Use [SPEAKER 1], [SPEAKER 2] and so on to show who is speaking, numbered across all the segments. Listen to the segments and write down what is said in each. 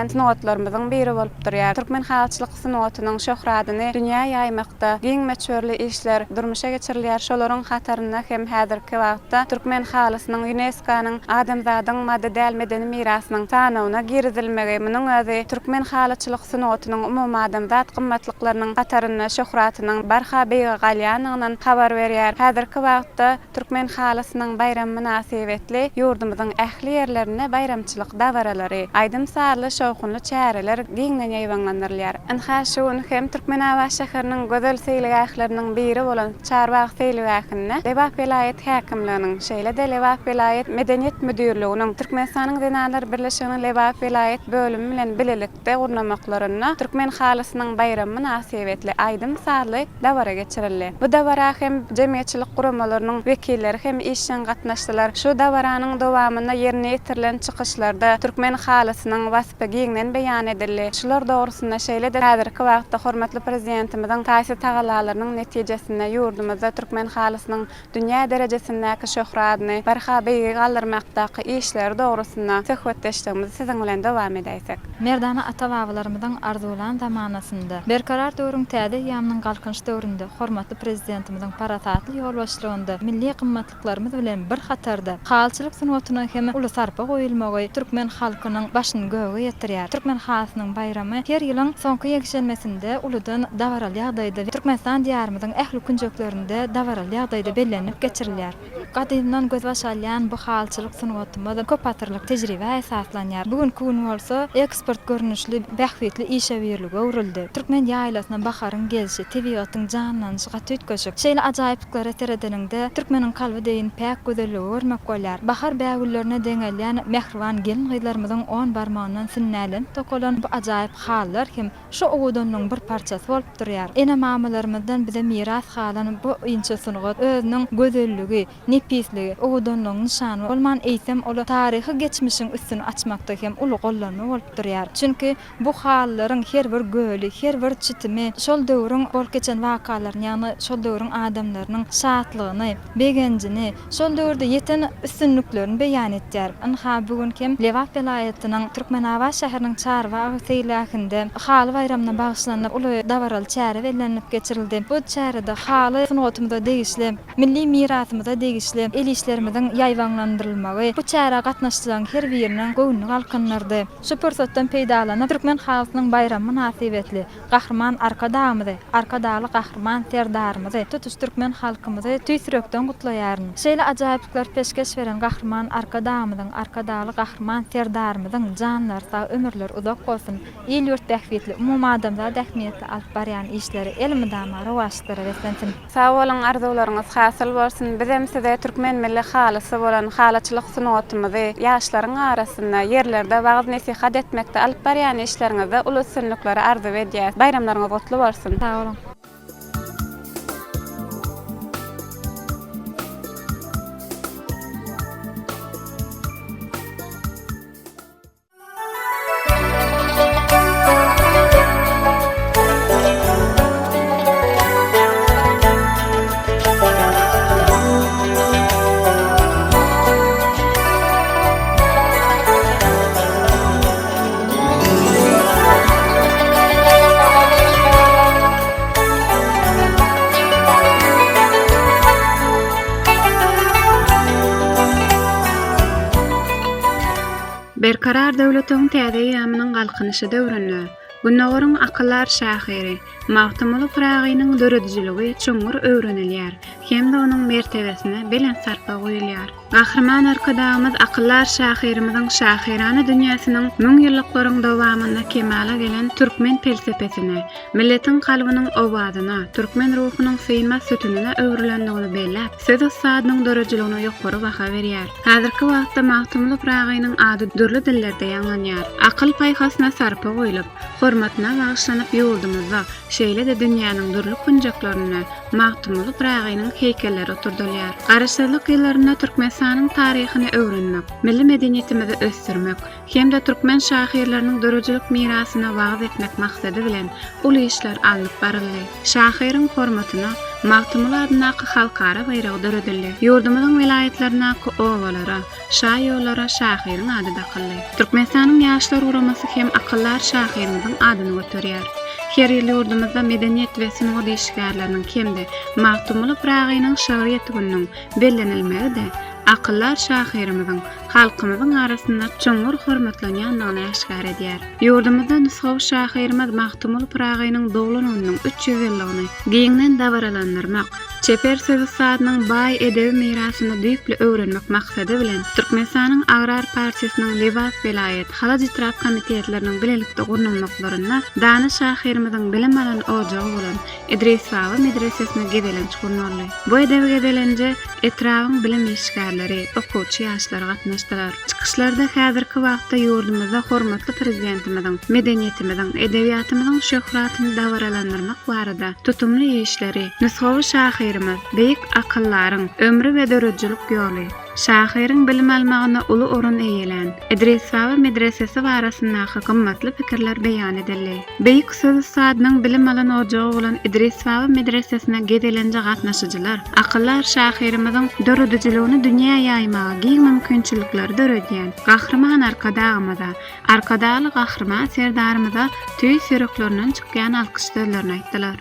[SPEAKER 1] bilen notlarymyzyň biri bolup durýar. Türkmen halçylyk synotynyň şöhradyny dünýä ýaýmakda giň meçhurly işler durmuşa geçirilýär. Şolaryň hataryna hem häzirki wagtda Türkmen halysynyň UNESCO-nyň adamzadyň madde medeni mirasynyň sanawyna girizilmegi munyň özi Türkmen halçylyk synotynyň umumy adamzat gymmatlyklarynyň hataryna şöhratynyň barha beýge galýanynyň habar berýär. Häzirki wagtda Türkmen halysynyň bayram münasibetli ýurdumyzyň ähli ýerlerine bayramçylyk dawaralary, aýdym sarly şowkunly çäreler giňden ýaýbanlanyrlar. Anha şonu hem Türkmenawa şäheriniň gözel seýlegähleriniň biri bolan Çarbag seýlegähine Lebap vilayet häkimliginiň şeýle de Lebap vilayet medeniýet müdürliginiň Türkmenistanyň Dinanlar Birleşiginiň Lebap vilayet bölümi bilen bilelikde gurnamaklarına Türkmen halysynyň bayram münasibetli aýdym sarly dawara geçirildi. Bu dawara hem jemgyýetçilik guramalarynyň wekilleri hem işden gatnaşdylar. Şu dawaranyň dowamyna ýerine ýetirilen çykyşlarda Türkmen halysynyň wasfy giňden beýan edildi. Şular dogrusynda şeýle de häzirki wagtda hormatly prezidentimiziň taýsy tagalalarynyň netijesinde ýurdumyzda Türkmen halysynyň dünýä derejesindäki şöhratyny barha beýge galdyrmakdaky işler dogrusynda söhbetleşdigimizi siziň bilen dowam edäýsek.
[SPEAKER 2] Merdana ata-babalarymyzyň arzulan zamanasynda berkarar döwrüň täze ýamynyň galkynç döwründe hormatly prezidentimiziň parasatly ýol başlygynda milli gymmatlyklarymy bilen bir hatarda halçylyk synotyna hem ulusarpa goýulmagy Türkmen halkynyň başyny göwge ýetirýär. Türkmen halysynyň bayramy her ýylyň soňky ýekşenmesinde uludan dawaraly ýagdaýda Türkmenistan diýarymyzyň ähli künjeklerinde dawaraly ýagdaýda bellenip geçirilýär. Gadymdan göz başalýan bu halçylyk synotymyz köp hatyrlyk tejribe esaslanýar. Bugünkü gün bolsa eksport görnüşli bähwetli işe beriligi öwrüldi. Türkmen ýaýlasyna baharyň gelişi, tebigatyň janlanyşyga tütköşük. Şeýle ajaýyplyklary seredeninde Türkmeniň kalby deýin päk gözelligi görmek bolýar. Bahar bägüllerine deňelýän mehriban gelin gyzlarymyzyň 10 barmağyndan sinnälen tokolan bu ajaýyp hallar hem şu owudanyň bir parçasy bolup durýar. Ene mamalarymyzdan bize miras halan bu inçe sunugat özüniň gözelligi, nepisligi, owudanyň nişany bolman eýsem ola taryhy geçmişiň üstüni açmakda hem uly gollanma bolup durýar. Çünki bu hallaryň her bir göli, her bir çitimi şol döwrüň bolup geçen wakalaryny, ýani şol döwrüň adamlarynyň şatlygyny, begencini, şol döwürde ýeten üstünlüklerini beýan etýär. Anha bugün hem Lebap vilayetynyň Türkmenawa şäheriniň Çarbag seýlegähinde haly bayramyna bagyşlanyp uly dawaraly çäre bellenip geçirildi. Bu çärede haly synotymyza degişli, milli mirasymyza degişli el işlerimiziň ýaýbanlandyrylmagy, bu çäre gatnaşdyran her biriniň göwnüni galkynlardy. Şu pursatdan peýdalanyp Türkmen halysynyň bayram münasibetli gahrman arkadamyzy, arkadaly gahrman serdarymyzy, tutuş Türkmen halkymyzy tüýsürekden gutlaýaryn. Şeýle ajaýyplikler peşkeş beren gahrman arkadamyzyň, arkadaly gahrman serdarymyzyň janlary sag ömürler uzak bolsun. El ýurt bähwetli, umumy adamzat ähmiýetli alyp barýan işleri elmi damara waşdyra beslensin.
[SPEAKER 1] Sag bolan, arzularyňyz hasyl bolsun. Biz hem size Türkmen milli halysy bolan halçylyk synotymyzy ýaşlaryň arasynda ýerlerde wagt nesihat etmekde alyp barýan işleriňizde uly üstünlikleri arzu edýär. Bayramlaryňyz gutly bolsun.
[SPEAKER 2] Sag bolun.
[SPEAKER 1] Berkarar döwletiň täze ýamynyň galkynyşy döwründe Günogorun akıllar şahiri, Mahtumulu Pragynyň döredijiligi çoňur öwrenilýär, hem de onuň mertebesine belen sarpa goýulýar. Gahrman arkadamyz akıllar şahirimiziň şahirany dünýäsiniň müň ýyllyklaryn dowamynda kemala gelen türkmen felsefesine, milletin kalbynyň owazyna, türkmen ruhunyň syýma sütünine öwrilendigini bellep, söz usadynyň dörejiligine ýokary baha berýär. Häzirki wagtda Mahtumulu Pragynyň ady dürli dillerde ýanlanýar. Akyl paýhasyna sarpa goýulyp, hormatyna bagyşlanyp ýurdumyzda, şeýle de dünýäniň dürli kunjaklaryna Mahtumulu Pragynyň heýkelleri oturdylýar. Garaşsyzlyk ýyllaryna Türkmenistanyň taryhyny öwrenmek, milli medeniýetimizi ösdürmek, hem de türkmen şahirleriniň dörejilik mirasyna wagt etmek maksady bilen uly işler alyp baryldy. Şahirin hormatyna Magtymyl adynaky halkara bayragy döredildi. Ýurdumyzyň vilayetlerindäki owalara, şaýollara şahyryň ady dakyldy. Türkmenistanyň ýaşlar uramasy hem akyllar şahyrynyň adyny göterýär. Her ýyl ýurdumyzda medeniýet we synag değişiklikleriniň kemde Magtymyl Pragynyň şahryýet gününiň bellenilmegi de akyllar şahyrymyzyň halkymyzyň arasynda çoňur hormatlanýanlygyny aşkar edýär. Ýurdumyzda nushaw şahyrymyz Magtymyl Pragynyň dowlanynyň 300 ýyllygyny giňden dawaralandyrmak, çeper sözi sadynyň baý edebi mirasyny düýpli öwrenmek maksady bilen Türkmenistanyň Agrar Partiýasynyň Liwat vilayet halaç itiraf komitetläriniň bilelikde gurnulmaklaryna dany şahyrymyzyň bilim alan ojagy bolan Idris Baba medresesinä gedelenç gurnuldy. Bu edebi gedelenje etrawyň bilim işgärleri, okuwçy ýaşlar gatnaşdylar. Çykyşlarda häzirki wagtda ýurdumyzda hormatly prezidentimiziň medeniýetimiziň, edebiýatymyzyň şöhratyny dawaralandyrmak barada tutumly işleri, nushawy şahyrymyz beýik akyllaryň ömrü we döredjilik ýoly, şahyryň bilim almagyna uly orun eýelen Idris Baba medresesi barasyndaky gymmatly pikirler beýan edildi. Beýik sözi sadynyň bilim alan ojagy bolan Idris Baba medresesine gedelenje gatnaşyjylar akyllar şahyrymyzyň döredjiligini dünýä ýaymaga giň mümkinçilikleri döredýän gahrman arkadaly gahrman serdarymyza tüý süreklerinden çykýan alkyşlarlaryny aýtdylar.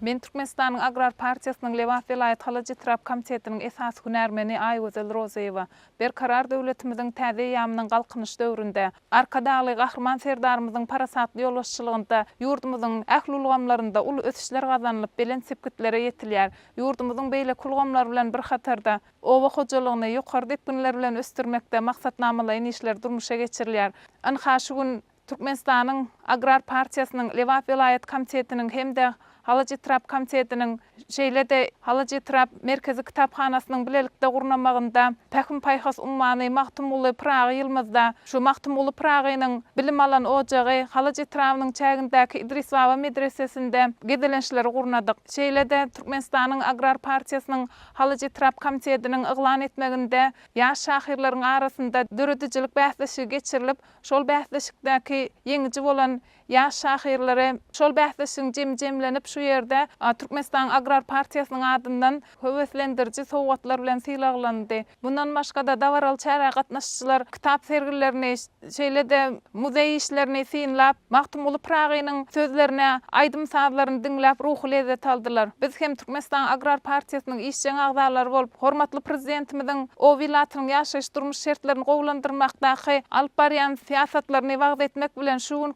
[SPEAKER 1] Men Türkmenistanyň Agrar Partiýasynyň Liwat vilayet halaç itiraf komitetiniň esas hünärmeni Aýgözel Rozaýewa berkarar döwletimiziň täze ýamynyň galkynyş döwründe arkadaly gahrman serdarymyzyň parasatly ýolbaşçylygynda ýurdumyzyň ähli ulgamlarynda uly ösüşler gazanylyp belen sepkitlere ýetilýär. Ýurdumyzyň beýle kulgamlar bilen bir hatarda owa hojalygyny ýokary depinler bilen östürmekde maksatnamalaryň işler durmuşa geçirilýär. Anha şu gün Türkmenistanyň Agrar Partiýasynyň Liwat vilayet komitetiniň hemde halaç itiraf komitetiniň şeýlede halaç itiraf merkezi kitapxanasynyň bilelikde gurnamagynda Pähüm Paýhas ummany Magtymyl Pragy ýylmazda şu Magtymyl Pragynyň bilim alan ojagy halaç itirafynyň çägindäki Idris Baba medresesinde gedelençleri gurnadyk. Şeýlede Türkmenistanyň Agrar Partiýasynyň halaç itiraf komitetiniň yglan etmeginde ýaş şahyrlaryň arasynda döredjilik bähsleşigi geçirilip, şol bähsleşikdäki ýeňiji bolan ýaş şahyrlary şol bähsleşigiň jemlenip şu ýerde Türkmenistan Agrar Partiýasynyň adyndan höweslendiriji sowgatlar bilen syýlaglandy. Bundan başga da dawaraly çäre gatnaşçylar kitap sergilerini, şeýlede muzey işlerini synlap, Magtymyl Pragynyň sözlerine, aýdym sazlaryny dinläp ruhy lezzet aldylar. Biz hem Türkmenistan Agrar Partiýasynyň işçi agzalary bolup, hormatly prezidentimiziň o vilayatynyň ýaşaýyş durmuş şertlerini gowlandyrmakdaky alyp barýan siýasatlaryny wagt etmek bilen şu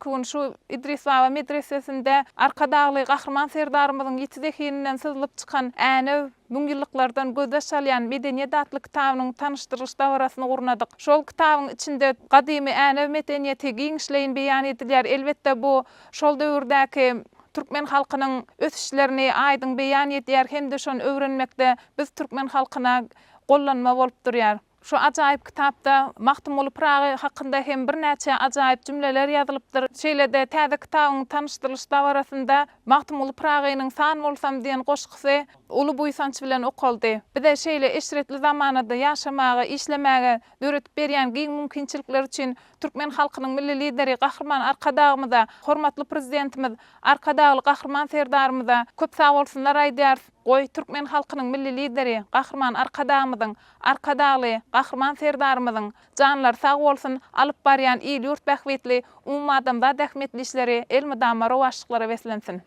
[SPEAKER 1] Idris Baba medresesinde arkadaly gahrman serdarymyzyň ýetidekininden sızlyp çykan äne müňýylliklardan gözde şalýan medeniýet adly kitabynyň tanışdyrylış dawrasyny gurnadyk. Şol kitabyň içinde gadymy äne medeniýeti giňişleýin beýan edilýär. Elbetde bu şol döwürdäki Türkmen halkynyň ösüşlerini aýdyň beýan edýär hemde şonu öwrenmekde biz Türkmen halkyna gollanma bolup durýar. Şu ajaýyp kitapda Magtymyl Pragy hakynda hem bir näçe ajaýyp jümleler ýazylypdyr. Şeýlede täze kitabyň tanışdyrylış dawarasynda Magtymyl Pragynyň san bolsam diýen goşgysy uly buýsanç bilen okaldy. Bir de şeýle eşretli zamanada ýaşamagy, işlemäge döretip berýän giň mümkinçilikler üçin Türkmen halkynyň milli lideri gahrman arkadagymyza, hormatly prezidentimiz arkadaly gahrman serdarymyza köp sag bolsunlar aýdýar. Goý Türkmen halkynyň milli lideri gahrman arkadagymyzyň, arkadaly gahrman serdarymyzyň janlar sag bolsun alyp barýan ýyl ýurt bähwetli umum adamda dähmetli işleri elmydama rowaşlyklary weslensin.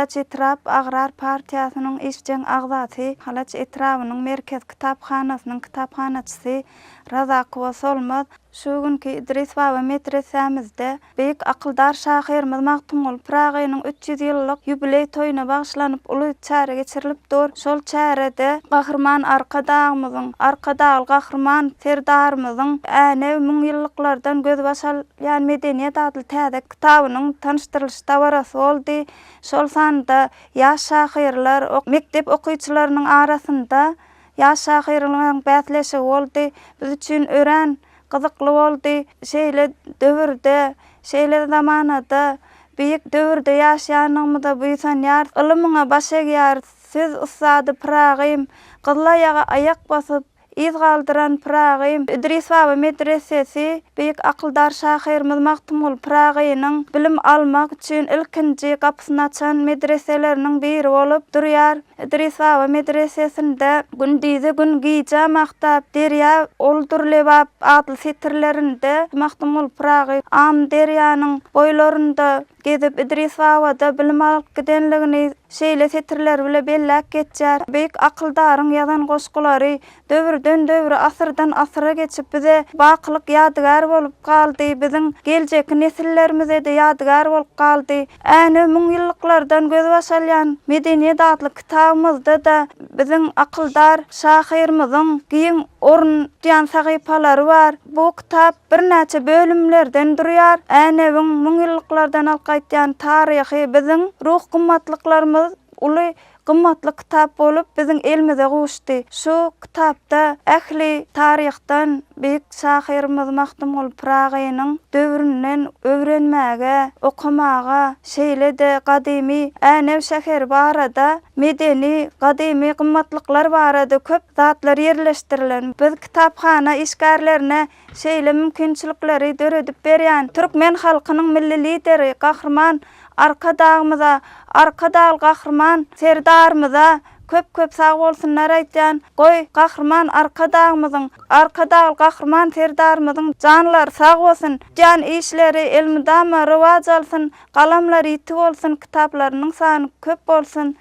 [SPEAKER 3] Halaç Etraf Agrar Partiýasynyň işçiň agzasy, Halaç Etrawynyň merkez kitaphanasynyň kitaphanatçysy Razakowa Solmaz şu günkü İdris Baba medresemizde beýik akyldar şahyrymyz Magtumul Pragynyň 300 ýyllyk ýubiley toýuna bagşlanyp uly çäre geçirilipdir. Şol çärede gahrman arkadağymyzyň, arkadagal gahrman serdarymyzyň äne 1000 ýyllyklardan göz başalýan medeniýet adly täze kitabynyň tanışdyrylyş dawarasy boldy. Şol sanda ýaş şahyrlar, mektep okuýçylarynyň arasynda ýaş şahyrlaryň bätleşi boldy. Biz üçin ören gyzykly boldy. Şeýle döwürde, şeýle zamanada, beýik döwürde ýaşaýanymyzda bu insanlar ilmiňe baş egýär. Söz ustady Pragym, gyzlayaga ayak basyp iz galdyran Pragym, İdris Baba medresesi beýik akyldar şahyrymyz Magtumul Pragynyň bilim almak üçin ilkinji gapysyny açan medreseleriniň biri bolup durýar. İdris Baba medresesinde Gündize gün giýja maktab derýa oldurlebap adly setirlerinde Magtumul Pragy am derýanyň boýlarynda gezip İdris Baba'da bilim alyp gidenligini şeýle setirler bile bellek geçýär. Beýik akyldaryň ýazan goşgulary döwürden döwüre, asyrdan asyra geçip bize baklyk ýadygар bolup galdy. Biziň geljek nesillerimize de ýadygар bolup galdy. Äne 1000 ýyllyklardan göz başalýan medeniýet adly kitabymyzda da biziň akyldar şahyrymyzyň giň orun diýen sahypalary bar. Bu kitap birnäçe bölümlerden durýar. Äne 1000 ýyllyklardan alqaýtýan taryhy biziň ruh gymmatlyklarymyz uly gymmatly kitap bolup biziň elimize guşdy. Şu kitapda ähli taryhdan beýik şahyrymyz Magtumul Pragynyň döwründen öwrenmäge, okumaga, şeýle de gadymy Änew şäheri barada, medeni, gadymy gymmatlyklar barada köp zatlar ýerleşdirilen. Biz kitapxana işgärlerine şeýle mümkinçilikleri döredip berýän türkmen halkynyň milli lideri, gahrman arkadağımıza, arkadagal gahrman serdarymyza köp sag bolsunlar aýtýan. Goý gahrman arkadağymyzyň, arkadagal gahrman serdarymyzyň janlary sag bolsun, jan işleri elmidama rywaj alsyn, galamlary ýitip bolsun, kitaplarynyň sany köp bolsun.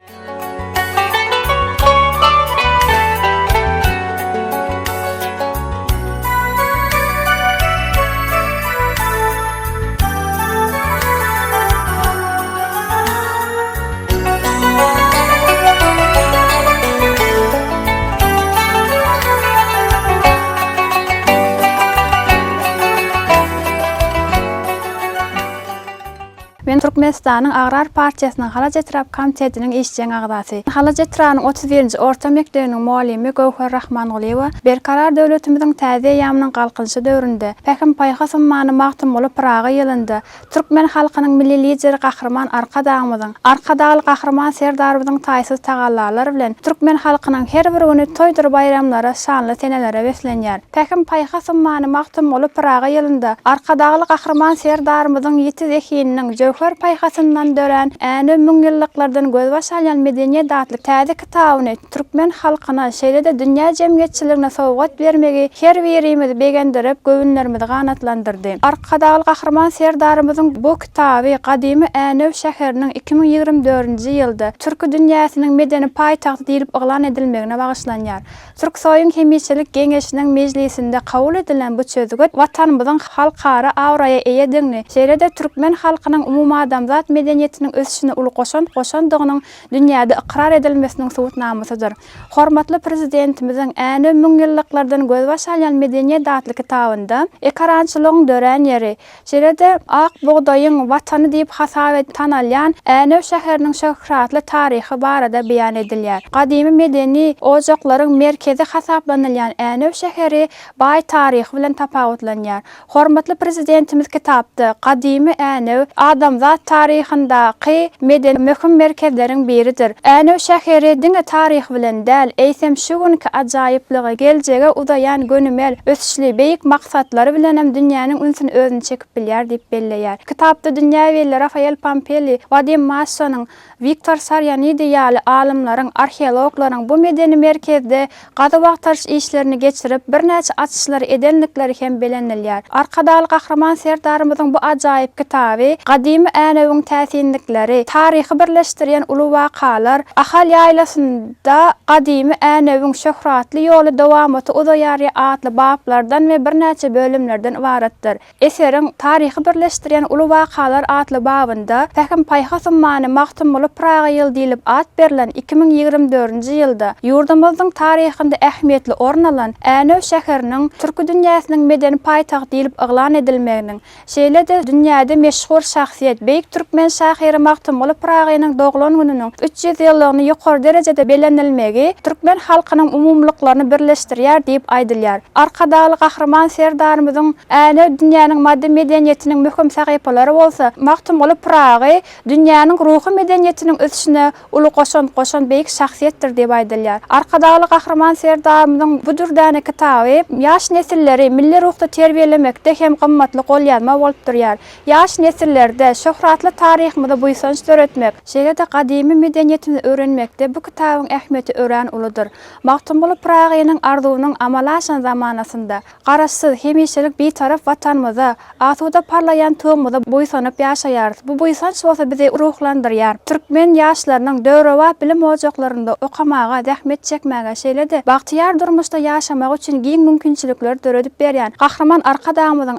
[SPEAKER 1] Ben Türkmenistanyň Agrar Partiýasynyň Halaç Etraf komitetiniň işçiň agzasy. Halaç Etrafynyň 31-nji orta mekdebining muallimi Gowhar Rahmanoğluwa berkarar döwletimiziň täze ýamynyň galkynşy döwründe Päkim paýhasymany Magtumul Pragy ýylynda türkmen halkynyň milli lideri gahrman arkadağymyzyň, arkadagal gahrman serdarymyzyň taýsyz tagallalar bilen türkmen halkynyň her bir güni toýdur bayramlara, şanly tenelere beslenýär. Päkim paýhasymany Magtumul Pragy ýylynda arkadagal gahrman serdarymyzyň ýetiz ekininiň Jowhar paýhasyndan dören äne 1000 ýyllyklardan göz başalýan medeniýet adly täze kitabyny türkmen halkyna şeýle de dünýä jemgyýetçiligine sowgat bermegi her birimizi begendirip göwünlerimizi ganatlandyrdy. Arkadagal gahrman serdarymyzyň bu kitaby gadymy Änew şäheriniň 2024-nji ýylda türk dünýäsiniň medeni paýtagty diýilip oglan edilmegine bagyşlanýar. Türk Soýun Hemýetçilik Geňeşiniň mejlisinde kabul edilen bu çözüget watanymyzyň halkara awraya eýediňi, şeýle de türkmen halkynyň umum adamzat medeniýetiniň ösüşine uly goşandygynyň dünýäde ikrar edilmesiniň subutnamasydyr. Hormatly prezidentimiziň äne 1000 ýyllyklardan göz başalýan medeniýet adly kitabynda ekrançylygyň dören ýeri, şeýle-de ak bugdaýyň watany diýip hasap tanalýan Änew şäheriniň şöhratly taryhy barada beýan edilýär. Gadymy medeni ojaklaryň merkezi hasaplanylýan Änew şäheri baý taryhy bilen tapawutlanýar. Hormatly prezidentimiz kitapda gadymy Änew adamzat taryhyndaky medeni möhüm merkezleriň biridir. Änew şäheri diňe taryh bilen däl, eýsem şu günkü ajaýyplygy geljege udaýan gönümel, ösüşli beýik maksatlary bilen hem dünýäniň ünsüni özüne çekip bilýär diýip belleýär. Kitapda dünýäweli Rafael Pampeli, Vadim Massonyň, Viktor Saryanidi ýaly alymlaryň, arheologlaryň bu medeni merkezde gaza bagtarış işlerini geçirip birnäçe açyşlar edenlikleri hem bilinilýär. Arkadagal gahrman serdarymyzyň bu ajaýyp kitaby gadymy
[SPEAKER 3] änewiň täsinlikleri, taryhy birleşdirýän uly wakalar Ahal ýaýlasynda gadymy änewiň şöhratly ýoly dowamaty uzaýarya adly bablardan we birnäçe bölümlerden ibaratdyr. Eseriň taryhy birleşdirýän uly wakalar adly babynda Fähim Paýhasymany Magtymly Praga ýyl diýilip ad berilen 2024-nji ýylda ýurdumyzyň taryhynda ähmiýetli orun alan Änew şäheriniň türki dünýäsiniň medeni paýtagy diýilip yglan edilmeginiň şeýle-de dünýäde meşhur şahsiýet beýik türkmen şahyry Magtymly Pragaýynyň doglan gününiň 300 ýyllygyny ýokary derejede belenilmegi türkmen halkynyň umumlyklaryny birleşdirýär diýip aýdylýar. Arkadaly gahrman serdarymyzyň Änew dünýäniň maddi medeniýetiniň möhüm sahypalary bolsa, Magtymly Praga dünýäniň ruhy medeniýetiniň ösüşine uly goşan beýik şahsiýetdir diýip aýdylýar. Arkadaly gahrman serdarymyzyň bu dürdäne kitaby ýaş nesilleri milli ruhda terbiýelemekde hem gymmatly golýanma bolup durýar. Ýaş nesillerde şöhratly taryhymyza buýsanç töretmek, şeýle-de gadymy medeniýetimizi öwrenmekde bu kitabyň ähmiýeti ören ulydyr. Magtymly Pragaýynyň arzuwynyň amala aşan zamanasynda garaşsyz hemişelik beýtaraf watanymyza, asuda parlayan tığymyza buýsanyp ýaşaýar. Bu buýsanç bolsa bizi ruhlandyrýar. Türkmen ýaşlarynyň döwrewa bilim ojaklarynda okamaga, zähmet çekmäge, şeýle-de bagtyýar durmuşda ýaşamak üçin giň mümkinçilikler döredip berýän. Gahrman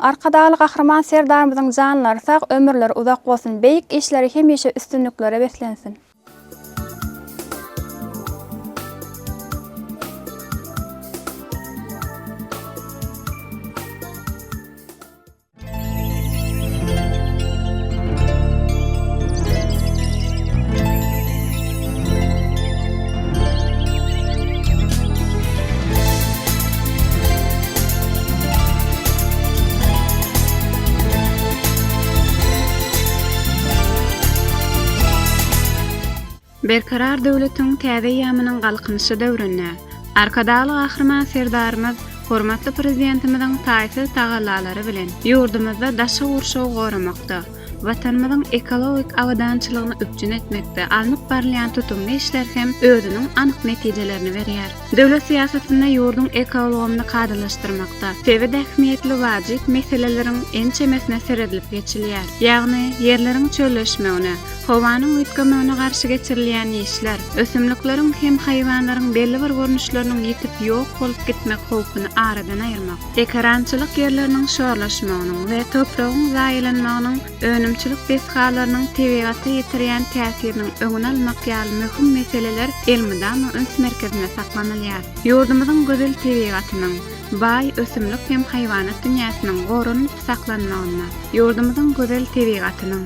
[SPEAKER 3] arkadaly gahrman serdarymyzyň janlary sag ömürleri uzak bolsun, beýik işleri hemişe üstünliklere beslensin.
[SPEAKER 1] Berkarar döwletiň täze ýamynyň galkynyşy döwründe arkadaly gahrman serdarymyz hormatly prezidentimiziň taýsy tagallalary bilen ýurdumyzda daşy urşaw goramakda, watanymyzyň ekologik awadançylygyny öpjün etmekde alnyp barlayan tutumly işler hem özüniň anyk netijelerini berýär. Döwlet siýasatynda ýurdun ekologyny kadalaşdyrmakda sebäp ähmiýetli wajyp meseleleriň en çemesine seredilip geçilýär. Ýagny ýerleriň çölleşmegine, howanyň üýtgemegine garşy geçirilýän işler, ösümlikleriň hem haýwanlaryň belli bir görnüşleriniň ýitip ýok bolup gitmek howpyny aradan aýyrmak, dekarançylyk ýerleriniň şorlaşmagynyň we topragyň zaýylanmagynyň önümçilik besgalarynyň tebigaty ýetirýän täsiriniň öňüne almak ýaly möhüm meseleler elmydam öns merkezine saklanylýar. Ýurdumyzyň gözel tebigatynyň baý ösümlik hem haýwanat dünýäsiniň gorunyp saklanmagyna, ýurdumyzyň gözel tebigatynyň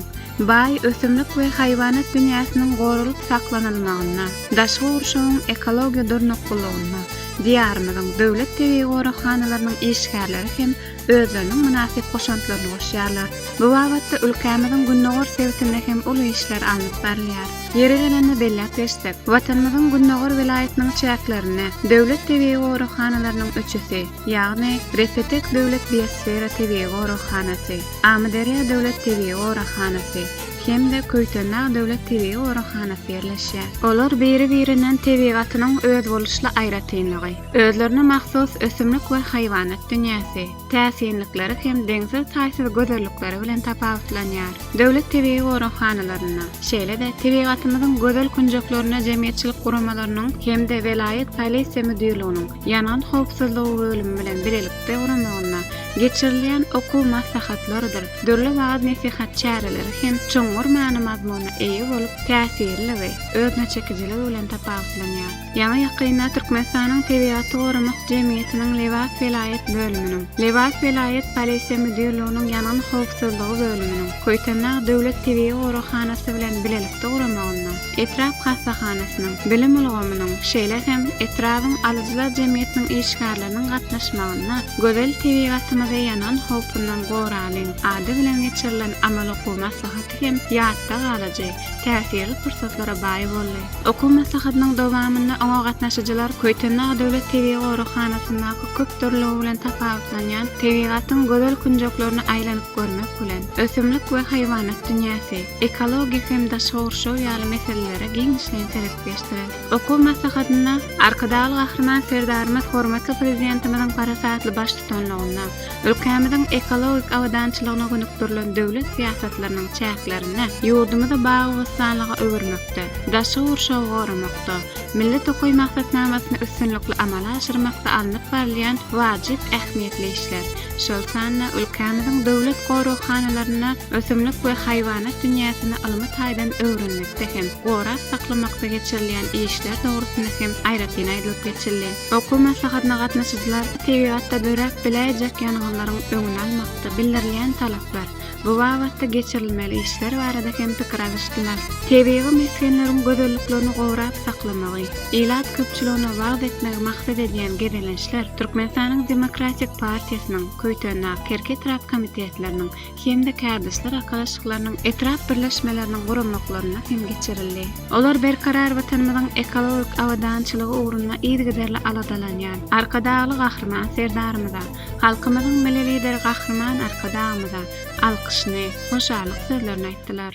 [SPEAKER 1] baý ösümlik we haýwanat dünýäsiniň gorulyp saklanylmagyna, daşy urşawyň ekologiýa durnaklygyna, diýarymyzyň döwlet tebii gorakhanalarynyň işgärleri hem özleriniň münasip goşantlaryny goşýarlar. Bu wagtda ülkemizin günnägör sebätinde hem uly işler alınıp barylýar. Ýeri gelende bellep geçsek, watanymyzyň günnägör vilayetiniň çäklerini döwlet tebii gorakhanalarının öçüsi, ýagny Repetek döwlet biosfera tebii gorakhanasy, Amderiýa döwlet tebii gorakhanasy hem-de Köýtenä döwlet tebii gorakhanasy ýerleşýär. Olar biri-birinden tebigatynyň öz boluşly aýratynlygy, özlerine mahsus ösümlik we haýwanat dünýäsi, täsirlikleri hem deňsiz taýsyz gözellikleri bilen tapawutlanýar. Döwlet tebii gorakhanalarına, şeýle-de tebigatymyzyň gözel kunjaklaryna jemgyýetçilik guramalarynyň hem-de velayet polisiýa müdürlüğiniň ýanan howpsuzlygy bölümi bilen birlikde guramagyna geçirilýän okuw maslahatlarydyr. Dörli wagt nasihat çäreleri hem çoňur many mazmuny eýe bolup täsirli we özne çekijiligi bilen tapawutlanýar. Ýa-ni ýakynda Türkmenistanyň tebigaty goramak jemgyýetiniň Lewat vilayet bölüminiň, Lewat vilayet polisiýa müdürlüğiniň ýanan howpsuzlygy bölüminiň Köýtenä döwlet tebii gorakhanasy bilen birlikde guramagyna, Etraf hasahanasynyň, bilim ulgamynyň, şeýle hem etrabyň alyjylar jemgyýetiniň işgärleriniň gatnaşmagyna, gözel tebigatymyza ýanan howpyndan goralyň ady bilen geçirilen amal okuw maslahaty hem ýatda galaje, täsirli fursatlara baý boldy. Okuw maslahatynyň dowamynda oňa gatnaşyjylar Köýtenä döwlet tebii gorakhanasyndaky köp türlügi bilen tapawutlanýan tebigatyň gözel kunjaklaryny aýlanyp görmek bilen ösümlik we haýwanat dünýäsi, ekologik hem daşy urşaw ýaly meselelere giňişlen serep geçdirer. Okuw maslahatyna arkadaly gahrman serdarymyz hormatly prezidentimiziň parasatly baş tutanlygyna, Ülkemizin ekologik awdançylygyna gönükdirilen döwlet siýasatlarynyň çäklerini ýurdumyzda bagy we sağlyga öwürmekde, daşy urşawy goramakda, millet okuy maksatnamasyny üstünlikli amala aşyrmakda alınıp barlayan wajyp ähmiýetli işler. Şol sanna ülkemizin döwlet gorukhanalaryna ösümlik we haýwanat dünýäsini alymy taýdan öwrenmekde hem gorak saklamakda geçirilýän işler dogrusynda hem aýratyn aýdylyp geçirildi. Oku maslahatyna gatnaşyjylar tebigatda börek biläjek ýangyllaryň öňüni almakda bildirilýän talaplar. Bu wagtda geçirilmeli işler barada hem pikir alýşdylar. Tebigy meskenleriň gözelliklerini gowrap saklamagy, ilat köpçüligine wagt etmegi maksat edýän gerelenişler Türkmenistanyň Demokratik Partiýasynyň köýtönä Kerketrap komitetleriniň hem-de kärdişler akalaşyklarynyň etrap birleşmeleriniň gurulmaklaryna hem geçirildi. Olar berkarar watanymyzyň ekologik awdançylygy uğruna ýygyderli aladalanýan arkadaly gahrman serdarymyza, halkymyzyň milli lideri gahrman arkadamyza alkyşny, hoşalyk sözlerini aýtdylar.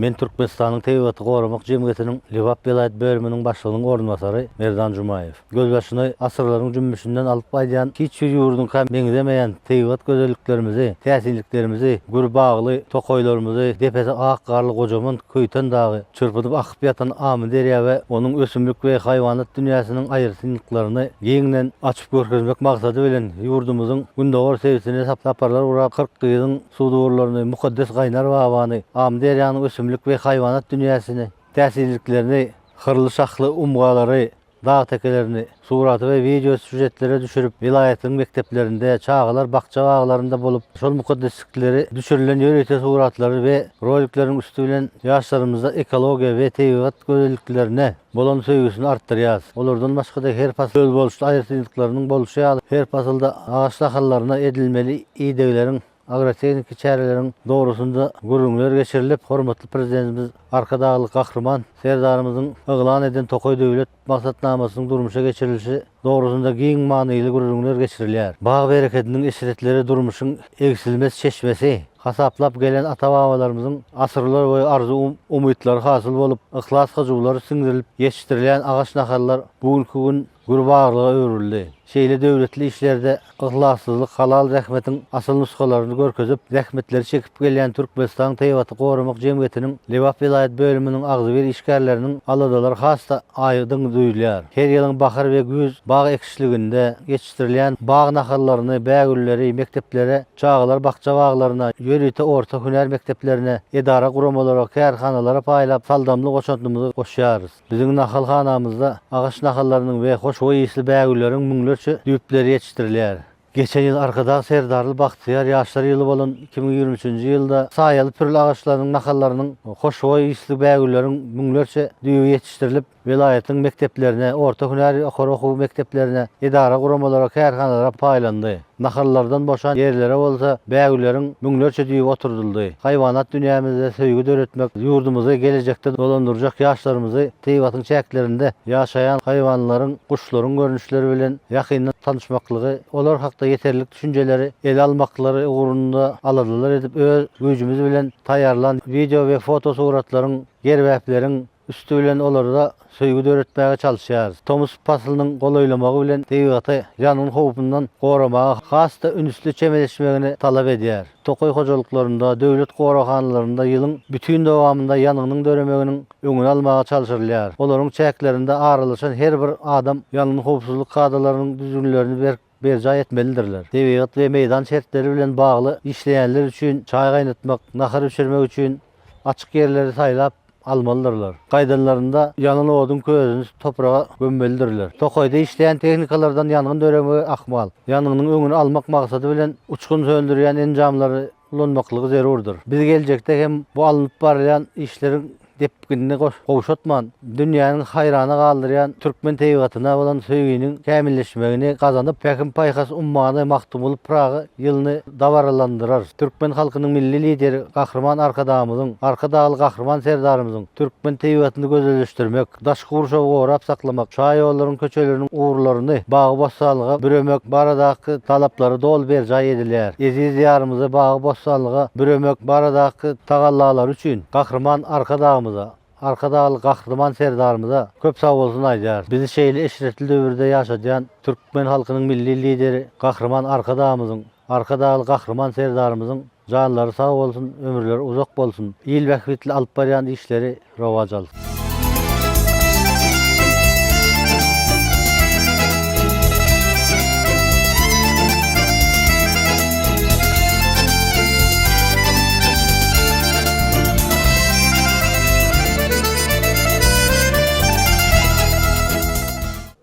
[SPEAKER 4] Men Türkmenistanyň Tebigaty goramak jemgyýetiniň Lewap vilayet bölüminiň başlygynyň ornbasary Merdan Jumayew. Gözbaşyny asyrlaryň jümmüşinden alyp baýdan hiç bir ýurdun kam meňdemeýän tebigat gözelliklerimizi, täsirliklerimizi, gurbagly tokoýlarymyzy, depesi ak garly gojaman köýten dagy çırpydyp akyp ýatan Amy derýa we onuň ösümlik we haýwanat dünýäsiniň aýyrtynlyklaryny geňden açyp görkezmek maksady bilen ýurdumyzyň gündogor sevgisini saparlar urap 40 ýylyň suwdurlaryny, mukaddes gaýnar wabany, Amy derýanyň ösümlik ve haýwanat dünýäsini, täsirliklerini, hyrly şahly umgalary, dağ tekelerini, suraty we video süjetlere düşürüp vilayetin mekteplerinde, çağlar, bakça baglarında bolup, şol mukaddeslikleri düşürülen ýöreýte suratlary we roliklerin üstü bilen ýaşlarymyzda ekologiýa we tebigat gözelliklerine bolan söýgüsini artdyrýar. Olardan başga da her pasl boluşy aýyrtynlyklarynyň boluşy ýaly her paslda ağaç lahallaryna edilmeli ýa-da agrotehnik çäreleriň dogrusunda gurulmalar geçirilip, hormatly prezidentimiz arkadaly gahrman serdarymyzyň yglan eden Tokoy döwlet maksatnamasynyň durmuşa geçirilişi dogrusunda giň manyly gurulmalar geçirilýär. Bag bereketiniň eşretleri durmuşyň egsilmez çeşmesi, hasaplap gelen ata-babalarymyzyň asyrlar boýy arzu umytlary hasyl bolup, ihlas hajulary siňdirilip ýetişdirilýän agaç nahallar bugünkü gün gurbaglyga öwrüldi. Şeýle döwletli işlerde ihlassyzlyk, halal rahmetin asyl nuskalaryny görkezip, rahmetleri çekip gelýän Türkmenistan Tebigaty goramak jemgyýetiniň Lewap vilayet bölüminiň agzybir işgärleriniň aladalar hasta aýdyň duýulýar. Her ýylyň bahar we güz bag ekişliginde geçişdirilýän bag nahallaryny, bägülleri, mekteplere, çağlar, bakça baglaryna, ýöreýte orta hüner mekteplerine, edara guramalara, kärhanalara paýlap saldamly goşantymyzy goşýarys. Biziň nahalhanamyzda agaç nahallarynyň we hoş we ýysly bägülleriň müňlerçe düýpleri ýetişdirilýär. Geçen ýyl arkada Serdarly Bagtyýar ýaşlar ýyly bolan 2023-nji ýylda saýaly türli agaçlarynyň nahallarynyň hoş we ýysly bägülleriň müňlerçe düýü ýetişdirilip, vilayetin mekteplerine, orta hüner okuw mekteplerine, edara guramalara, kärhanalara paýlandy. Nahallardan boşan yerlere bolsa bägülleriň müňlerçe düýüp oturdyldy. Haýwanat dünýämizde söýgü döretmek, ýurdumyzy gelecekde dolandyrjak ýaşlarymyzy Tebigatyň çäklerinde ýaşaýan haýwanlaryň, kuşlaryň görnüşleri bilen ýakyndan tanışmaklygy, olar hakda yeterlik düşünceleri ele almaklary uğrunda aladalar edip öz güýjümiz bilen taýarlan video we foto suratlaryň, gerbäpleriň üstü bilen olarda söýgü döretmäge çalışýar. Tomus paslynyň golaýlamagy bilen Tebigaty ýanyň howpundan goramagy, hasta ünsli çemeleşmegini talap edýär. Tokoy hojalyklarynda, döwlet gorakhanlarynda ýylyň bütün dowamında ýanynyň döremeginiň öňüni almaga çalışylýar. Olaryň çäklerinde aralaşan her bir adam ýanyň howpsuzlyk kadalarynyň düzgünlerini berja etmelidirler. Tebigat we meýdan şertleri bilen bagly işleýänler üçin çay gaýnatmak, nahar üçirmek üçin açyk yerleri saýlap almalıdırlar. Qaydanlarında yanın odun közünü toprağa gömmelidirler. Tokoyda işleyen teknikalardan yanğın döremi akmal. Yanğının öňüni almak maksady bilen uçkun söndürýän enjamlary ulanmaklygy zerurdur. Biz gelecekde hem bu alınıp barýan işlerin depkinini gowşatman, dünýäniň haýrana galdyran türkmen teýwatyna bolan söýgüniň kämilleşmegini gazanyp, Pekin paýhas ummany maktum bolup Praga ýylyny dawaralandyrar. Türkmen halkynyň milli lideri Gahrman Arkadağymyzyň, Arkadagy Gahrman serdarymyzyň türkmen teýwatyny gözelleşdirmek, daşky gurşaw gorap saklamak, şa ýollaryň köçeleriniň uğurlaryny bagy bossanlyga büremek baradaky talaplary dol berjay edilýär. Eziz ýarymyzy bagy bossanlyga büremek baradaky tagallalar üçin Gahrman Arkadağymyza, Arkadagy Gahrman serdarymyza köp sag bolsun aýdýar. Bizi şeýle eşretli döwürde ýaşajan türkmen halkynyň milli lideri Gahrman Arkadağymyzyň, Arkadagy Gahrman serdarymyzyň janlary sag bolsun, ömürleri uzak bolsun. İl wagtly alyp barýan işleri rowaj alsyn.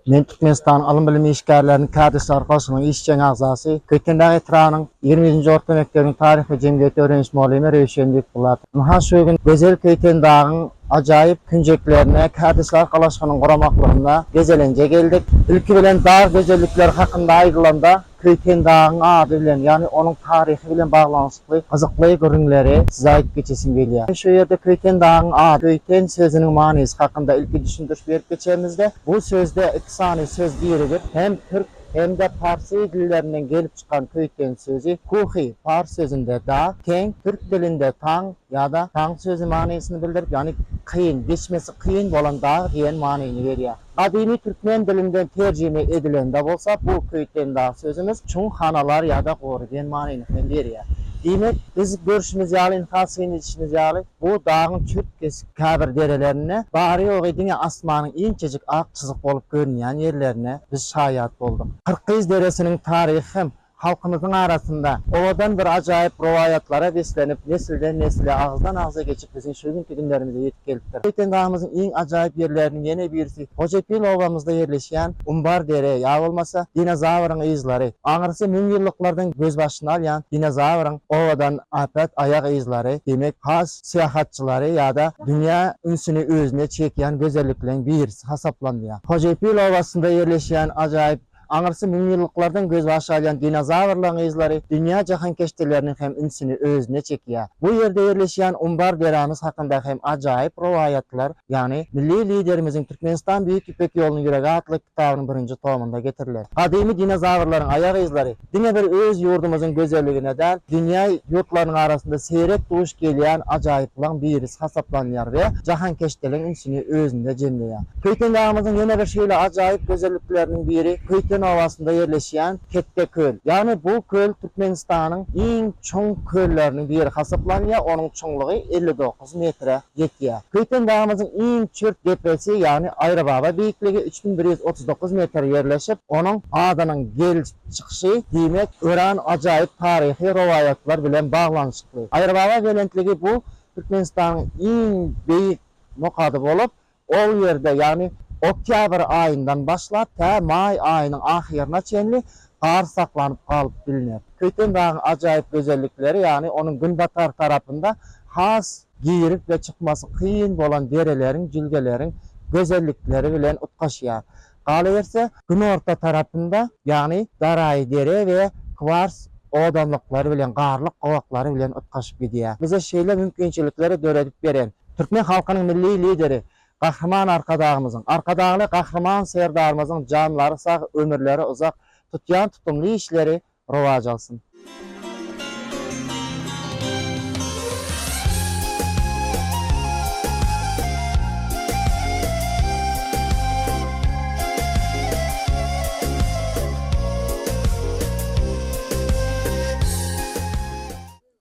[SPEAKER 5] Men Türkmenistan alym bilimi işgärleriniň Kärdisler Goşunyň işçiň agzasy, Kökendagy Etranyň 20-nji orta mektebiň taryhy jemgyýeti öğrenç muallimi Röşen Dikbulat. Ha şu gün gözel Kökendagyň ajaýyp künjeklerine Kärdisler Galaşgynyň guramaklygyna gezelenje geldik. Ülke bilen dar gözellikler hakynda aýdylanda Kökendagyň ady bilen, ýani onuň taryhy bilen baglanşykly gyzykly görüňleri size aýdyp geçesim gelýär. Şu ýerde Kökendagyň ady, Köyten sözüniň manysy hakynda ilki düşündürüş berip geçemizde. Bu sözde iki sany söz biridir. Hem Türk hem de Parsi dillerinden gelip çıkan Köyten sözü Kuhi Fars sözünde da, Keng Türk dilinde tang ya da tang sözü manasyny bildirip, yani kıyın, geçmesi kıyın bolan da diyen manyny berýär. Adimi Türkmen dilinden tercüme edilende bolsa bu Köyten da sözümüz çuň hanalar ya da gory diyen manyny berýär. Demek biz görüşümüz ýaly, hasyn edişimiz ýaly bu dağın çürk kesik käbir derelerine, bari ýok edine asmanyň iňçejik ak çyzyk bolup görünýän ýerlerine biz şaýat boldyk. Kırkız deresiniň taryhy hem halkymyzyň arasında owadan bir ajaýyp rowayatlara beslenip nesilden nesile ağızdan ağza geçip bizim şu günkü günlerimize yetip gelipdir. Köken dağımızın en ajaýyp ýerleriniň ýene birisi Hojapil obamyzda ýerleşýän Umbar dere ýa bolmasa dinozawryň izlary. Aňyrsy 1000 ýylliklardan göz başyna alýan dinozawryň owadan apat ayak izlary, demek has seýahatçylary ýa-da dünýä ünsüni özüne çekýän gözellikleriň birisi hasaplanýar. Hojapil obasynda ýerleşýän ajaýyp Aňyrsy 1000 ýylliklardan göz başy alýan dinozawrlaryň izlary dünýä jahan keşteleriniň hem ünsüni özüne çekýär. Bu ýerde ýerleşýän Umbar deremiz hakynda hem ajaýyp rowayatlar, ýani milli liderimiziň Türkmenistan Büyük İpek ýolunyň ýüregi atly kitabynyň 1-nji tomunda getiriler. Kadymy dinozawrlaryň ayak izlary diňe bir öz ýurdumyzyň gözelligine däl, dünýä ýurtlarynyň arasynda seyrek duş gelýän ajaýyplaryň birisi hasaplanýar we jahan keşteleriň ünsüni özünde jemleýär. Köyten dağımyzyň ýene bir şeýle ajaýyp gözellikleriniň biri Köyten ovasında yerleşen Kette Köl. Yani bu köl Türkmenistan'ın en çoğun köllerinin biri hasaplanıyor. Onun çoğunluğu 59 metre yetiyor. Köyten dağımızın en çört depesi yani Ayrababa büyüklüğü 3139 metre yerleşip onun adının gel çıkışı demek öğren acayip tarihi rivayetler bilen bağlanışıklı. Ayrababa belentliği bu Türkmenistan'ın en büyük nokadı olup o yerde yani Oktyabr ayından başlap ta may ayının ahirine çenli kar saklanıp kalıp bilinir. Köyten dağın acayip özellikleri yani onun günbatar tarafında has giyirip ve çıkması kıyın olan derelerin, cülgelerin gözellikleri bilen utkaşıyar. Kalıverse gün orta tarafında yani Daray dere ve Kvars odamlıkları bilen, garlık kovakları bilen utkaşıp gidiyor. Bize şeyle mümkünçilikleri döredip veren Türkmen halkının milli lideri Gahrman Arkadağymyzyň, Arkadagy Gahrman serdarymyzyň janlary sag, ömürleri uzak, tutýan tutumly işleri rowaj alsyn.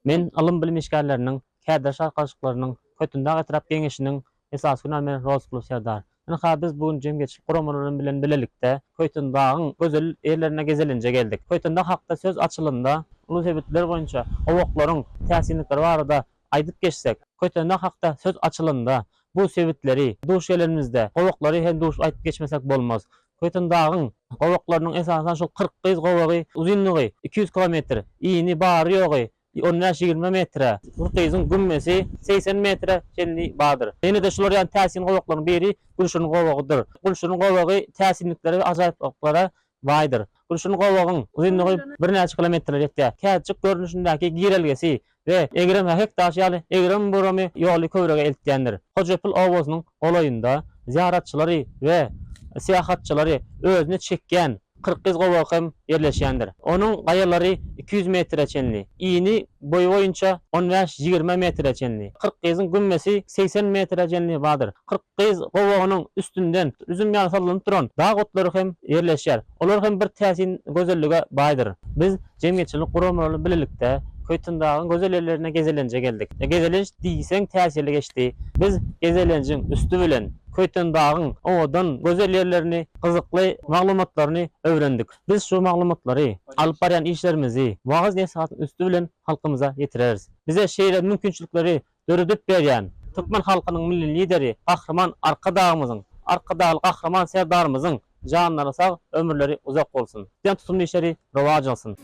[SPEAKER 6] Men alym bilim işgärleriniň, käder şarkaşyklarynyň, Kötündag etrap geňeşiniň esas günämen Rozplu serdar. Ynha biz bugun jemgyýetçilik guramalaryny bilen bilelikde Kötündagyň gözel ýerlerine gezelinje geldik. Kötündag hakda söz açylynda ulu sebepler boýunça owaklaryň täsirlikleri barada aýdyp geçsek, Kötündag hakda söz açylynda bu sebepleri duş ýerlerimizde owaklary hem duş aýdyp geçmesek bolmaz. Kötündagyň owaklarynyň esasan şol 40 gowagy, uzunlygy 200 km, iýini bary ýogy 15-20 metre. Kırkızın gümmesi 80 metre çenli badır. Yine de şular yani täsin gowaklarının biri gülşünün gowagydyr. Gülşünün gowagy täsinlikleri ajaýplara baydır. Gülşünün gowagyň uzunlygy 1 kilometre ýetdi. Käçik görünüşindäki girelgesi ve egrem hektaş ýaly egrem buramy ýoly köwrege eltýändir. Hojapyl owazynyň olaýynda ziyaratçylary we seýahatçylary özüne çekken 40 gowakym yerleşýändir. Onun gaýalary 200 metre çenli. İni boyu boyunça 15-20 metre çenli. 40 gyzyň gümmesi 80 metre çenli badyr. 40 gyz gowagynyň üstünden üzüm ýaly sallanıp duran dağ otlary hem yerleşýär. Olar hem bir täsin gözellige baýdyr. Biz jemgyýetçilik guramlaryny bilelikde Köýtün dagyň gözel ýerlerine gezelenje geldik. Gezelenç diýseň täsirli geçdi. Biz gezelenjiň üstü bilen Köýtün dagyň owadan gözel ýerlerini, gyzykly maglumatlaryny öwrendik. Biz şu maglumatlary alyp barýan işlerimizi wagaz näsihatyň üstü bilen halkymyza ýetireriz. Bize şeýle mümkinçilikleri döredip berýän Türkmen halkynyň milli lideri Gahrman Arkadağymyzyň, Arkadaly Gahrman serdarymyzyň janlary sag, ömürleri uzak bolsun. Diýen tutumly işleri rowaj alsyn.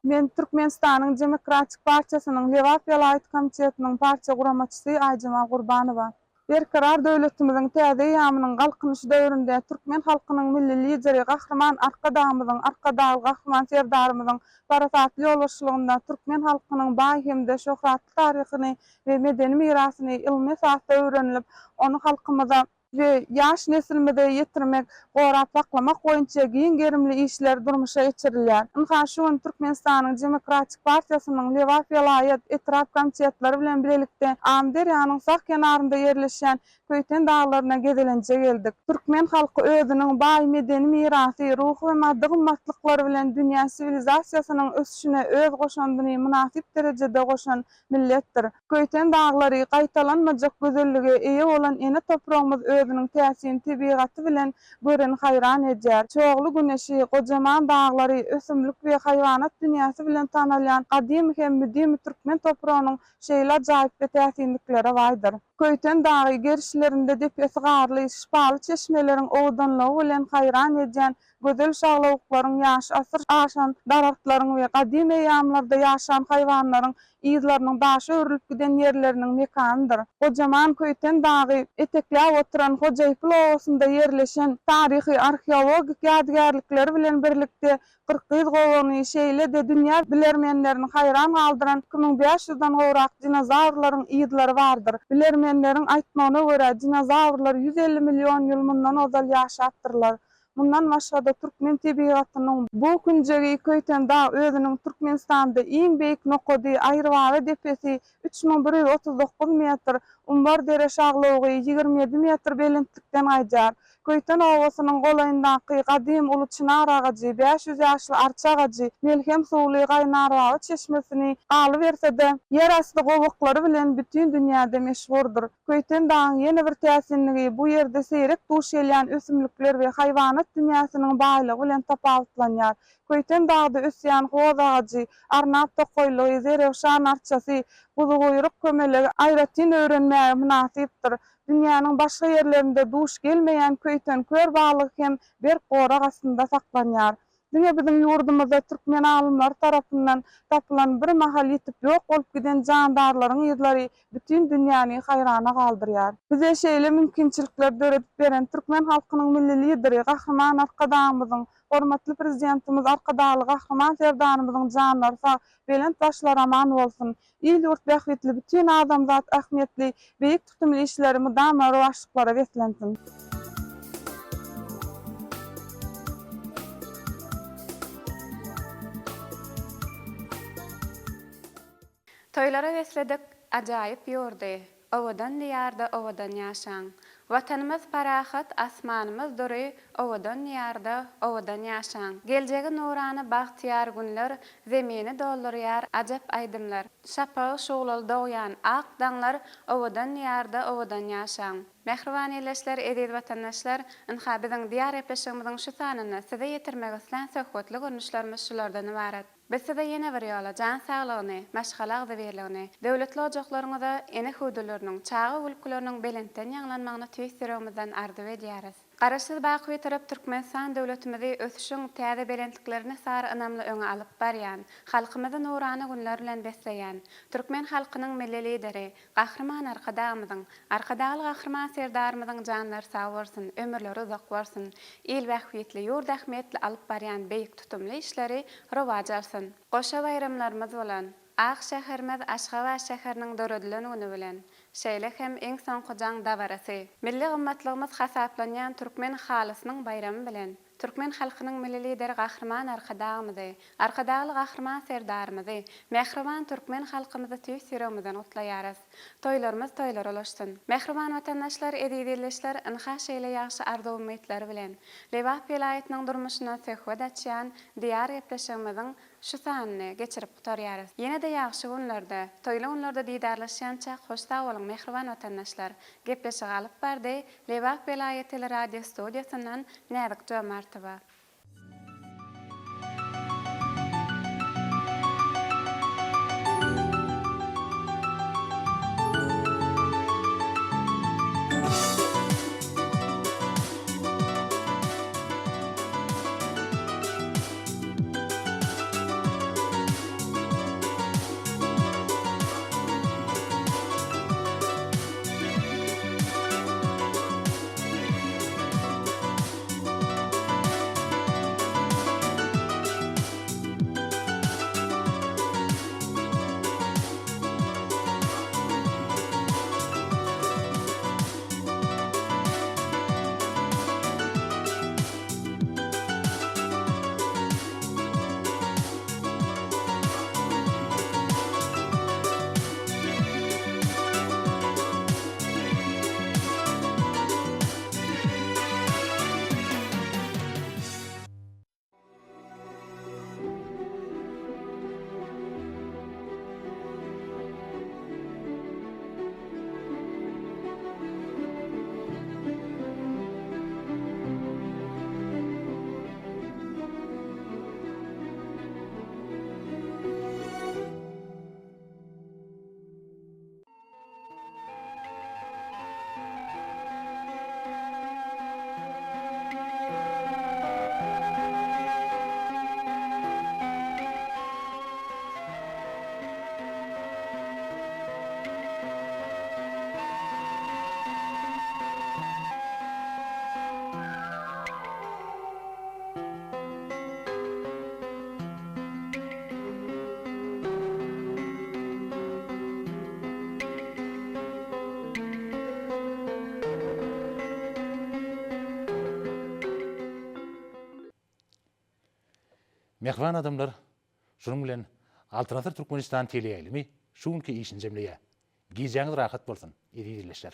[SPEAKER 7] Men Türkmenistanyň Demokratik Partiýasynyň Lewap Ýalyt komitetiniň parça guramaçysy Aýjama Gurbanowa. Berkarar döwletimiziň täze ýamynyň galkynyşy döwründe Türkmen halkynyň milli lideri Gahrman Arkadağymyzyň, Arkadaly Gahrman serdarymyzyň paratatly ýolbaşçylygynda Türkmen halkynyň baý hemde şöhratly taryhyny we medeni mirasyny ilmi esasda öwrenilip, onu halkymyza ve yaş nesilmede yetirmek, gorap saklamak boýunça giň gerimli işler durmuşa geçirilýär. Ynha şu gün Türkmenistanyň Demokratik Partiýasynyň Lewap Ýalyt etraf komitetleri bilen bilelikde Amderýanyň sak kenarynda ýerleşen Köýten daglaryna gezelenje geldik. Türkmen halky özüniň baý medeni mirasy, ruhy we maddi gymmatlyklary bilen dünýä sivilizasiýasynyň ösüşine öz goşandyny münasip derejede goşan milletdir. Köýten daglary gaýtalanmajak gözelligi eýe bolan ene toprağymyz özüniň täsirini tebigaty bilen gören hayran edýär. Çogly güneşi, gojaman daglary, ösümlik we haýwanat dünýäsi bilen tanalýan gadim hem müdim Türkmen toprağynyň şeýle ajaýyp we täsinlikleri bardyr. Köýten dagy gerişlerinde depesi garly, şipaly çeşmeleriň owdanlygy bilen haýran edýän gözel şaglawyklaryň ýaş asyr aşan daratlaryň we gadim ýamlarda ýaşan haýwanlaryň ýyzlarynyň başy örilip giden ýerleriniň mekanydyr. Gojaman Köýten dagy etekläp oturan Hojaypyl owasynda ýerleşen taryhy arheologik ýadygärlikleri bilen birlikde 40 gowany şeýle de dünýä bilermenlerini haýran galdyran 2500-dan gowrak dinozawrlaryň ýyzlary bardyr. Bilermenleriň aýtmagyna görä dinozawrlar 150 million ýyl mundan ozal ýaşapdyrlar. Bundan başga Türkmen tebigatynyň bu günjegi Köýten dag özüniň Türkmenistanda iň beýik nokady Aýrybaga depesi 3139 metr, umbar dere şaglawy 27 metr belentlikden aýdýar. Köýten owasynyň golaýyndaky gadim Ulu Çınar agacy, 500 ýaşly arça agacy, Melhem suwly gaýnar çeşmesini aly bersede, ýer asty gowaklary bilen bütün dünýäde meşhurdur. Köýten dagyň ýene bir täsinligi bu ýerde seyrek duş elýän ösümlikler we haýwanat dünýäsiniň baýlygy bilen tapawutlanýar. Köýten dagda ösýän goz agacy, arnap tokoýly, zerewşan arçasy, buzuguyruk kömelegi aýratyn öwrenmäge münasipdir. Dünýäniň başga ýerlerinde duş gelmeýän Köýten kör baglyk hem bir gorak astynda saklanýar. Diňe biziň ýurdumyzda türkmen alymlar tarapyndan tapylan bir mahal ýetip ýok bolup giden jandarlaryň ýyzlary bütün dünýäni haýrana galdyrýar. Bize şeýle mümkinçilikler döredip beren türkmen halkynyň milli lideri Gahrman Arkadağymyzyň, hormatly prezidentimiz Arkadaly Gahrman serdarymyzyň janlary sag, belent başlar aman bolsun. İl ýurt bähwetli bütün adamzat ähmiýetli, beýik tutumly işleri mudam rowaşlyklara wetlensin.
[SPEAKER 1] Toylara wesledik, ajaýyp ýurdy. Owadan diýarda owadan ýaşaň. Watanymyz parahat, asmanymyz dury, owadan diýarda owadan ýaşaň. Geljegi nurany bagtyar günler, zemini doldurýar ajap aýdymlar. Şapagy şowlal dogýan ak daňlar, owadan diýarda owadan ýaşaň. Mehriban ýerleşler, edil watandaşlar, ynha biziň diýar epleşigimiziň şu sanyny size ýetirmek islen söhbetli görnüşlerimiz şulardan ibaret. Bizde yine bir yola can sağlığını, maşgalaq da berligini, döwletli ojaklaryňyza ene hudularının, çağı ulkularının belenten ýanglanmagyna tüýsürýümizden ardy edýäris. Garaşsyz baky bitirip Türkmenistan döwletimizi ösüşiň täze belentliklerine sary önamly öňe alyp barýan, halkymyzy nurany günler bilen besleýän, Türkmen halkynyň milli lideri, gahrman arkadaly gahrman serdarymyzyň janlary sag bolsun, ömürleri uzak bolsun, il bähwitli, ýurt ähmiýetli alyp barýan beýik tutumly işleri rowaj alsyn. Goşa bayramlarymyz bolan Ağ şäherimiz Aşgabat şäheriniň döredileni bilen şeýle hem eň soňky jaň dabarasy. Milli gymmatlygymyz hasaplanýan Türkmen halysynyň bayramy bilen Türkmen halkynyň milli lideri gahrman arkadaly gahrman serdarymyzy, mehriban Türkmen halkymyzy tüýsürýümizden utlaýarys. Toýlarymyz toýlar olaşsyn. Mehriban watandaşlar edýdilleşler inhaş eyle ýaşy arzu-umytları bilen Lewap vilayatynyň durmuşyna töhfet açýan diýar ýepleşigimiziň şu sanyny geçirip gutarýarys. Ýene-de ýagşy günlerde, toýly günlerde diýdarlaşýança hoş sag bolan mehriban watandaşlar gepleşig alyp bardy Lewap vilayaty radio studiýasyndan Näzik Jomartowa.
[SPEAKER 8] Mehriban adamlar, şunun bilen Altınasır Türkmenistan teleýälimi şu günkü işini jemleýär. Gijaňyz rahat bolsun, edýärleşler.